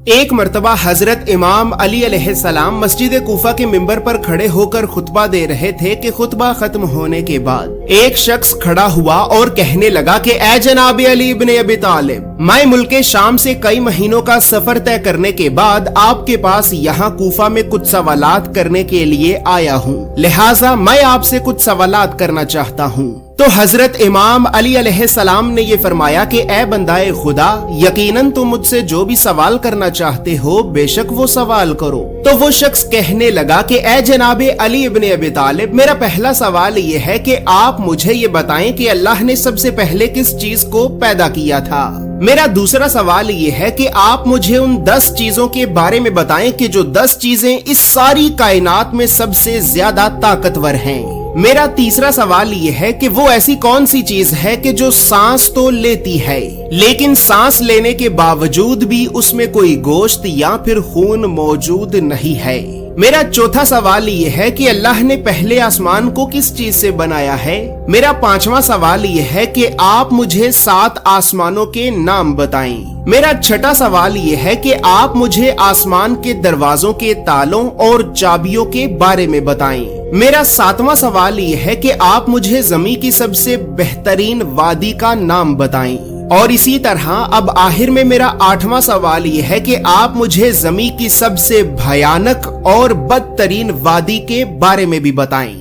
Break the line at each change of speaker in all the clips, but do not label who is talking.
ایک مرتبہ حضرت امام علی علیہ السلام مسجد کوفہ کے منبر پر کھڑے ہو کر خطبہ دے رہے تھے کہ خطبہ ختم ہونے کے بعد ایک شخص کھڑا ہوا اور کہنے لگا کہ اے جناب علی ابن ابی طالب، میں ملک شام سے کئی مہینوں کا سفر طے کرنے کے بعد آپ کے پاس یہاں کوفہ میں کچھ سوالات کرنے کے لیے آیا ہوں، لہٰذا میں آپ سے کچھ سوالات کرنا چاہتا ہوں۔ تو حضرت امام علی علیہ السلام نے یہ فرمایا کہ اے بندہ خدا، یقیناً تم مجھ سے جو بھی سوال کرنا چاہتے ہو بے شک وہ سوال کرو۔ تو وہ شخص کہنے لگا کہ اے جناب علی ابن ابی طالب، میرا پہلا سوال یہ ہے کہ آپ مجھے یہ بتائیں کہ اللہ نے سب سے پہلے کس چیز کو پیدا کیا تھا۔ میرا دوسرا سوال یہ ہے کہ آپ مجھے ان 10 چیزوں کے بارے میں بتائیں کہ جو 10 چیزیں اس ساری کائنات میں سب سے زیادہ طاقتور ہیں۔ میرا تیسرا سوال یہ ہے کہ وہ ایسی کون سی چیز ہے کہ جو سانس تو لیتی ہے لیکن سانس لینے کے باوجود بھی اس میں کوئی گوشت یا پھر خون موجود نہیں ہے۔ میرا چوتھا سوال یہ ہے کہ اللہ نے پہلے آسمان کو کس چیز سے بنایا ہے۔ میرا پانچواں سوال یہ ہے کہ آپ مجھے 7 آسمانوں کے نام بتائیں۔ میرا چھٹا سوال یہ ہے کہ آپ مجھے آسمان کے دروازوں کے تالوں اور چابیوں کے بارے میں بتائیں۔ میرا 7واں سوال یہ ہے کہ آپ مجھے زمین کی سب سے بہترین وادی کا نام بتائیں۔ اور اسی طرح اب آخر میں میرا 8واں سوال یہ ہے کہ آپ مجھے زمین کی سب سے بھیانک اور بدترین وادی کے بارے میں بھی بتائیں۔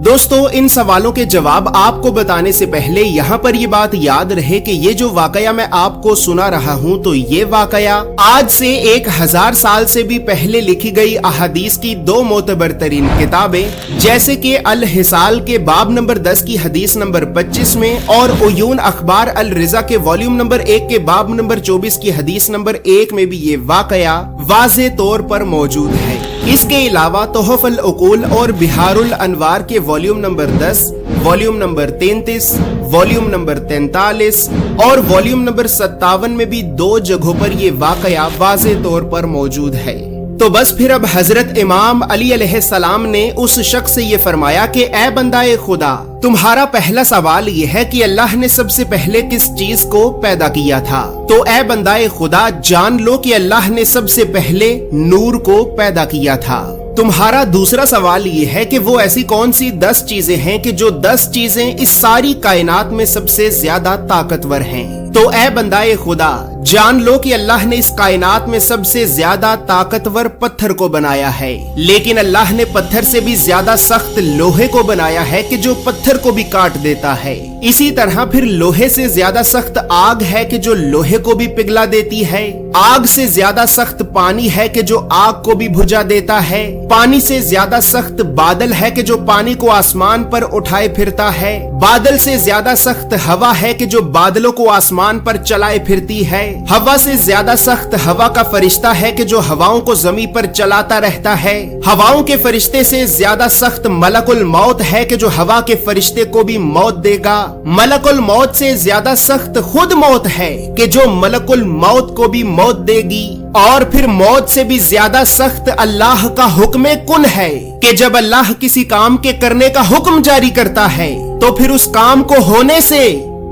دوستو، ان سوالوں کے جواب آپ کو بتانے سے پہلے یہاں پر یہ بات یاد رہے کہ یہ جو واقعہ میں آپ کو سنا رہا ہوں تو یہ واقعہ آج سے 1000 سال سے بھی پہلے لکھی گئی احادیث کی 2 معتبر ترین کتابیں جیسے کہ الحصال کے باب نمبر 10 کی حدیث نمبر 25 میں اور عیون اخبار الرضا کے والیوم نمبر 1 کے باب نمبر 24 کی حدیث نمبر 1 میں بھی یہ واقعہ واضح طور پر موجود ہے۔ اس کے علاوہ تحف العقول اور بحار الانوار کے volume number 10، volume number 33، volume number 43 اور والیوم نمبر 57 میں بھی 2 جگہوں پر یہ واقعہ واضح طور پر موجود ہے۔ تو بس پھر اب حضرت امام علی علیہ السلام نے اس شخص سے یہ فرمایا کہ اے بندہ خدا، تمہارا پہلا سوال یہ ہے کہ اللہ نے سب سے پہلے کس چیز کو پیدا کیا تھا۔ تو اے بندہ خدا، جان لو کہ اللہ نے سب سے پہلے نور کو پیدا کیا تھا۔ تمہارا دوسرا سوال یہ ہے کہ وہ ایسی کون سی 10 چیزیں ہیں کہ جو 10 چیزیں اس ساری کائنات میں سب سے زیادہ طاقتور ہیں۔ تو اے بندہ خدا، جان لو کہ اللہ نے اس کائنات میں سب سے زیادہ طاقتور پتھر کو بنایا ہے، لیکن اللہ نے پتھر سے بھی زیادہ سخت لوہے کو بنایا ہے کہ جو پتھر کو بھی کاٹ دیتا ہے۔ اسی طرح پھر لوہے سے زیادہ سخت آگ ہے کہ جو لوہے کو بھی پگھلا دیتی ہے۔ آگ سے زیادہ سخت پانی ہے کہ جو آگ کو بھی بجھا دیتا ہے۔ پانی سے زیادہ سخت بادل ہے کہ جو پانی کو آسمان پر اٹھائے پھرتا ہے۔ بادل سے زیادہ سخت ہوا ہے کہ جو بادلوں کو آسمان پر چلائے پھرتی ہے۔ ہوا سے زیادہ سخت ہوا کا فرشتہ ہے کہ جو ہواؤں کو زمین پر چلاتا رہتا ہے۔ ہواؤں کے فرشتے سے زیادہ سخت ملک الموت ہے کہ جو ہوا کے فرشتے کو بھی موت دے گا۔ ملک الموت سے زیادہ سخت خود موت ہے کہ جو ملک الموت کو بھی موت دے گی۔ اور پھر موت سے بھی زیادہ سخت اللہ کا حکم کن ہے کہ جب اللہ کسی کام کے کرنے کا حکم جاری کرتا ہے تو پھر اس کام کو ہونے سے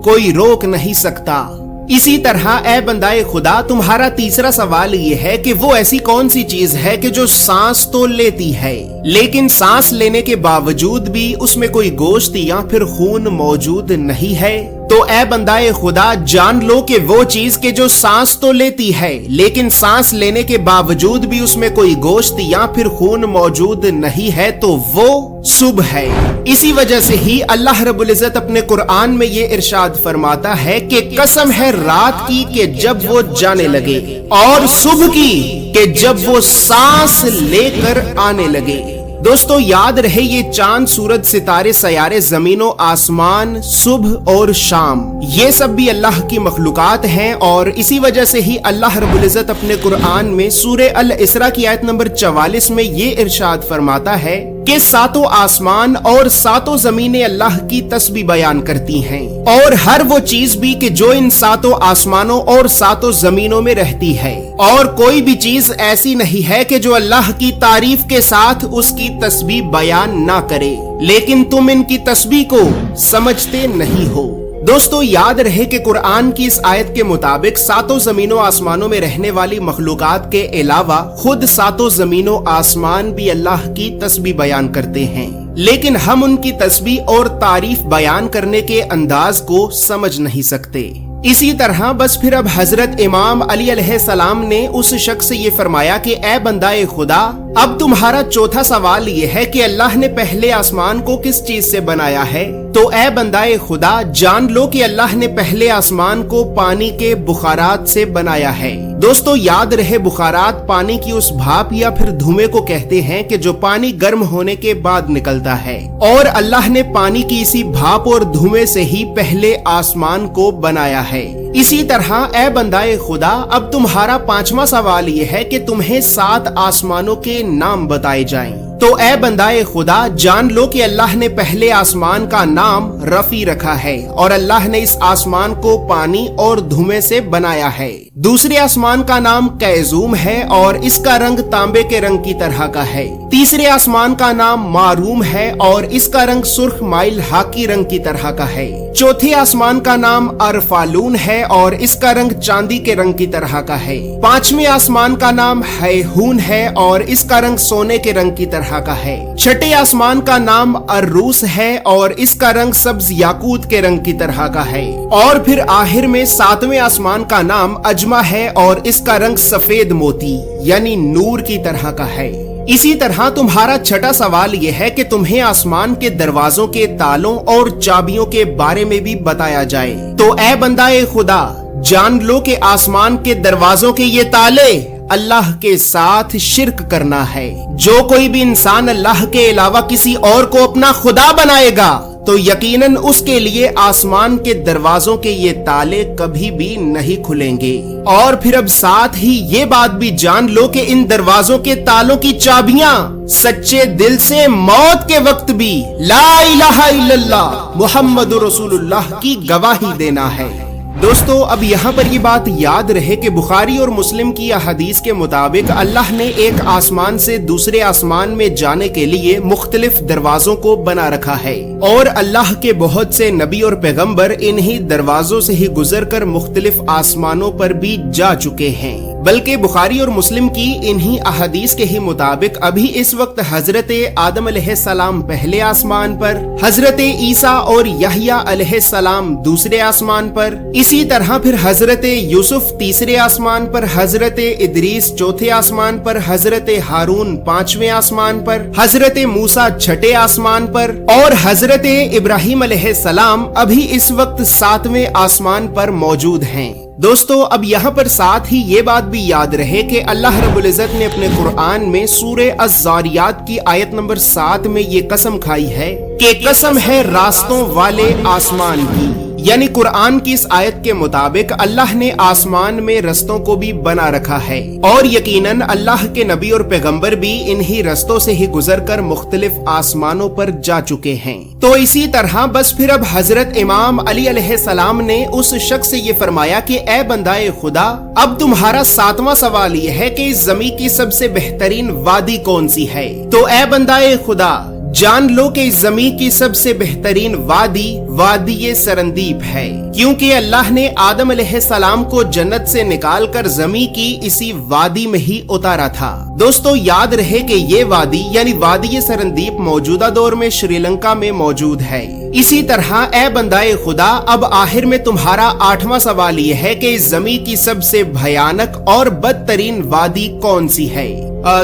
کوئی روک نہیں سکتا۔ اسی طرح اے بندہ خدا، تمہارا تیسرا سوال یہ ہے کہ وہ ایسی کون سی چیز ہے کہ جو سانس تو لیتی ہے لیکن سانس لینے کے باوجود بھی اس میں کوئی گوشت یا پھر خون موجود نہیں ہے۔ تو اے بندہ خدا، جان لو کہ وہ چیز کہ جو سانس تو لیتی ہے لیکن سانس لینے کے باوجود بھی اس میں کوئی گوشت یا پھر خون موجود نہیں ہے تو وہ صبح ہے۔ اسی وجہ سے ہی اللہ رب العزت اپنے قرآن میں یہ ارشاد فرماتا ہے کہ قسم ہے رات کی کہ جب وہ جانے لگے اور صبح کی کہ جب وہ سانس لے کر آنے لگے۔ دوستو یاد رہے یہ چاند، سورج، ستارے، سیارے، زمین و آسمان، صبح اور شام، یہ سب بھی اللہ کی مخلوقات ہیں اور اسی وجہ سے ہی اللہ رب العزت اپنے قرآن میں سورہ الاسراء کی آیت نمبر 44 میں یہ ارشاد فرماتا ہے کہ 7 آسمان اور 7 زمینیں اللہ کی تسبیح بیان کرتی ہیں اور ہر وہ چیز بھی کہ جو ان 7 آسمانوں اور 7 زمینوں میں رہتی ہے، اور کوئی بھی چیز ایسی نہیں ہے کہ جو اللہ کی تعریف کے ساتھ اس کی تسبیح بیان نہ کرے، لیکن تم ان کی تسبیح کو سمجھتے نہیں ہو۔ दोस्तों याद रहे कि कुरान की इस आयत के मुताबिक सातों जमीनों आसमानों में रहने वाली मखलूकात के अलावा खुद सातों जमीनों आसमान भी अल्लाह की तस्बीह बयान करते हैं, लेकिन हम उनकी तस्बीह और तारीफ बयान करने के अंदाज को समझ नहीं सकते। इसी तरह बस फिर अब हजरत इमाम अली अलैहिस्सलाम ने उस शख्स से ये फरमाया कि ए बंदाए खुदा, अब तुम्हारा चौथा सवाल ये है कि अल्लाह ने पहले आसमान को किस चीज से बनाया है। तो ए बंदाए खुदा, जान लो कि अल्लाह ने पहले आसमान को पानी के बुखारात से बनाया है। दोस्तों याद रहे, बुखारात पानी की उस भाप या फिर धुएं को कहते हैं कि जो पानी गर्म होने के बाद निकलता है, और अल्लाह ने पानी की इसी भाप और धुएं से ही पहले आसमान को बनाया है। इसी तरह ए बंदाए खुदा, अब तुम्हारा पांचवा सवाल ये है कि तुम्हें 7 आसमानों के नाम बताए जाएं। तो ए बंदाए खुदा, जान लो कि अल्लाह ने पहले आसमान का नाम रफी रखा है और अल्लाह ने इस आसमान को पानी और धुएं से बनाया है। दूसरे आसमान का नाम कैजूम है और इसका रंग तांबे के रंग की तरह का है। तीसरे आसमान का नाम मारूम है और इसका रंग सुर्ख माइल हाकी रंग की तरह का है। चौथे आसमान का नाम अरफालून है और इसका रंग चांदी के रंग की तरह का है। पांचवें आसमान का नाम हैहून है और इसका रंग सोने के रंग की तरह का है। छठे आसमान का नाम अर्रूस है और इसका रंग सब्ज याकूत के रंग की तरह का है। और फिर आखिर में 7वें आसमान का नाम अजमा है और इसका रंग सफेद मोती यानी नूर की तरह का है। इसी तरह तुम्हारा छठा सवाल यह है कि तुम्हें आसमान के दरवाजों के तालों और चाबियों के बारे में भी बताया जाए। तो ए बंदाए खुदा, जान लो कि आसमान के दरवाजों के ये ताले अल्लाह के साथ शिर्क करना है। जो कोई भी इंसान अल्लाह के अलावा किसी और को अपना खुदा बनाएगा तो यकीनन उसके लिए आसमान के दरवाजों के ये ताले कभी भी नहीं खुलेंगे। और फिर अब साथ ही ये बात भी जान लो कि इन दरवाजों के तालों की चाबियां सच्चे दिल से मौत के वक्त भी ला इलाहा इल्लल्लाह मुहम्मदुर रसूलुल्लाह की गवाही देना है। दोस्तों अब यहाँ पर ये बात याद रहे कि बुखारी और मुस्लिम की हदीस के मुताबिक अल्लाह ने एक आसमान से दूसरे आसमान में जाने के लिए मुख्तलिफ दरवाजों को बना रखा है और अल्लाह के बहुत से नबी और पैगंबर इन्हीं दरवाजों से ही गुजरकर मुख्तलिफ आसमानों पर भी जा चुके हैं। बल्कि बुखारी और मुस्लिम की इन्हीं अहदीस के ही मुताबिक अभी इस वक्त हजरत आदम अलैहिस्सलाम पहले आसमान पर, हजरत ईसा और यहया अलैहिस्सलाम दूसरे आसमान पर, इसी तरह फिर हजरत यूसुफ तीसरे आसमान पर, हजरत इदरीस चौथे आसमान पर, हजरत हारून 5वें आसमान पर, हजरत मूसा 6ठे आसमान पर और हजरत इब्राहिम अलैहिस्सलाम अभी इस वक्त 7वें आसमान पर मौजूद हैं। दोस्तों अब यहाँ पर साथ ही ये बात भी याद रहे कि अल्लाह रब्बुल इज्जत ने अपने कुरान में सूरे अज़-ज़ारियात की आयत नंबर 7 में ये कसम खाई है कि कसम है रास्तों वाले आसमान की। यानी कुरान की इस आयत के मुताबिक अल्लाह ने आसमान में रस्तों को भी बना रखा है और यकीनन अल्लाह के नबी और पैगंबर भी इन्हीं रस्तों से ही गुजरकर मुख्तलिफ आसमानों पर जा चुके हैं। तो इसी तरह बस फिर अब हजरत इमाम अली अलैहिस्सलाम ने उस शख्स से ये फरमाया कि ए बंदाए खुदा, अब तुम्हारा 7वां सवाल ये है कि इस जमीन की सबसे बेहतरीन वादी कौन सी है। तो ए बंदाए खुदा, जान लो कि इस जमीन की सबसे बेहतरीन वादी सरंदीप है, क्योंकि अल्लाह ने आदम अलैहिस्सलाम को जन्नत से निकालकर जमीन की इसी वादी में ही उतारा था। दोस्तों याद रहे कि ये वादी यानी वादी सरंदीप मौजूदा दौर में श्रीलंका में मौजूद है। इसी तरह ए बंदाए खुदा, अब आखिर में तुम्हारा 8वां सवाल ये है कि इस जमीन की सबसे भयानक और बदतरीन वादी कौन सी है।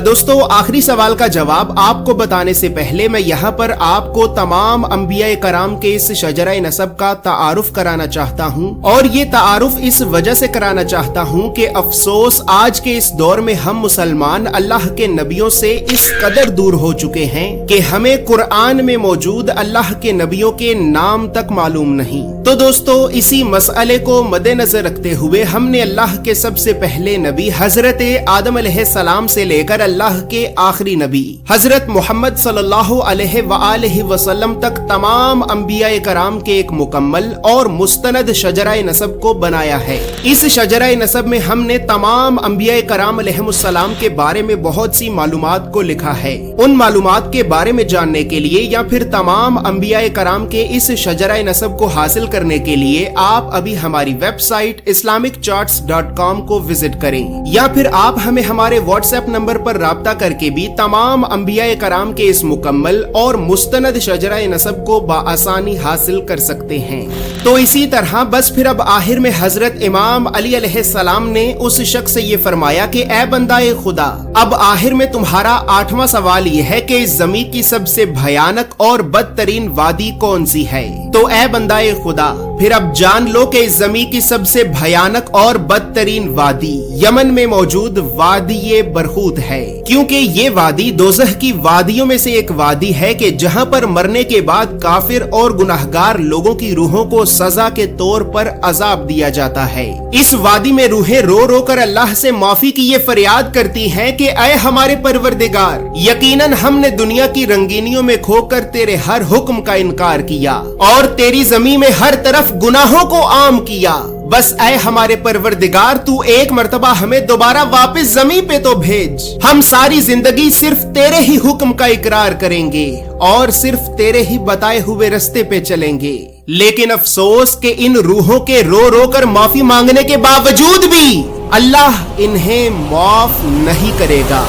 दोस्तों आखिरी सवाल का जवाब आपको बताने से पहले मैं यहाँ पर आपको तमाम अंबिया कराम के इस शजरा नसब का तारुफ कराना चाहता हूँ और ये तारुफ इस वजह से कराना चाहता हूँ कि अफसोस आज के इस दौर में हम मुसलमान अल्लाह के नबियों से इस कदर दूर हो चुके हैं कि हमें कुरान में मौजूद अल्लाह के नबियों के नाम तक मालूम नहीं। तो दोस्तों इसी मसले को मद्देनजर रखते हुए हमने अल्लाह के सबसे पहले नबी हजरत आदम अलैहिस्सलाम से लेकर अल्लाह के आखिरी नबी हजरत मोहम्मद सल्लल्लाहु अलैहि वसल्लम तक तमाम अंबिया कराम के एक मुकम्मल और मुस्तनद शजरा नसब को बनाया है। इस शजरा नसब में हमने तमाम अंबिया कराम अलैहिमुस्सलाम के बारे में बहुत सी मालूमात को लिखा है। उन मालूमात के बारे में जानने के लिए या फिर तमाम अंबिया कराम के इस शजरा नसब को हासिल करने के लिए आप अभी हमारी वेबसाइट islamiccharts.com को विजिट करें, या फिर आप हमें हमारे व्हाट्सएप नंबर पर राब्ता करके भी तमाम अंबिया कराम के इस मुकम्मल और मुस्तनद शजरा नसब को बाआसानी हासिल कर सकते हैं। तो इसी तरह बस फिर अब आखिर में हजरत इमाम अली अलैहिस्सलाम ने उस शख्स से ये फरमाया कि ए बंदाए खुदा, अब आखिर में तुम्हारा 8वां सवाल ये है कि इस ज़मीन की सबसे भयानक और बदतरीन वादी कौन सी है। तो ए बंदाए खुदा, फिर अब जान लो कि इस ज़मीन की सबसे भयानक और बदतरीन वादी यमन में मौजूद वादी बरहूत है, क्योंकि ये वादी दोज़ख की वादियों में से एक वादी है कि जहाँ पर मरने के बाद काफिर और गुनाहगार लोगों की रूहों को सजा के तौर पर अजाब दिया जाता है। इस वादी में रूहें रो रो कर अल्लाह से माफी की ये फरियाद करती हैं कि ऐ हमारे परवरदिगार, यकीनन हमने दुनिया की रंगीनियों में खोकर तेरे हर हुक्म का इनकार किया और तेरी ज़मीन में हर तरफ गुनाहों को आम किया। बस ऐ हमारे परवरदिगार, तू एक मर्तबा हमें दोबारा वापस ज़मीन पे तो भेज। हम सारी जिंदगी सिर्फ तेरे ही हुक्म का इकरार करेंगे और सिर्फ तेरे ही बताए हुए रास्ते पे चलेंगे। लेकिन अफसोस कि इन रूहों के रो रो कर माफी मांगने के बावजूद भी अल्लाह इन्हें माफ नहीं करेगा।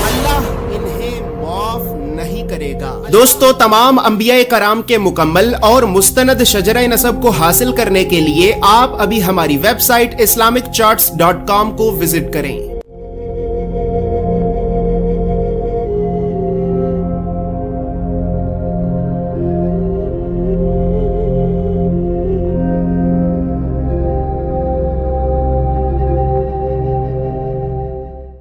दोस्तों, तमाम अंबिया कराम के मुकम्मल और मुस्तनद शजरा नसब को हासिल करने के लिए आप अभी हमारी वेबसाइट islamiccharts.com को विजिट करें।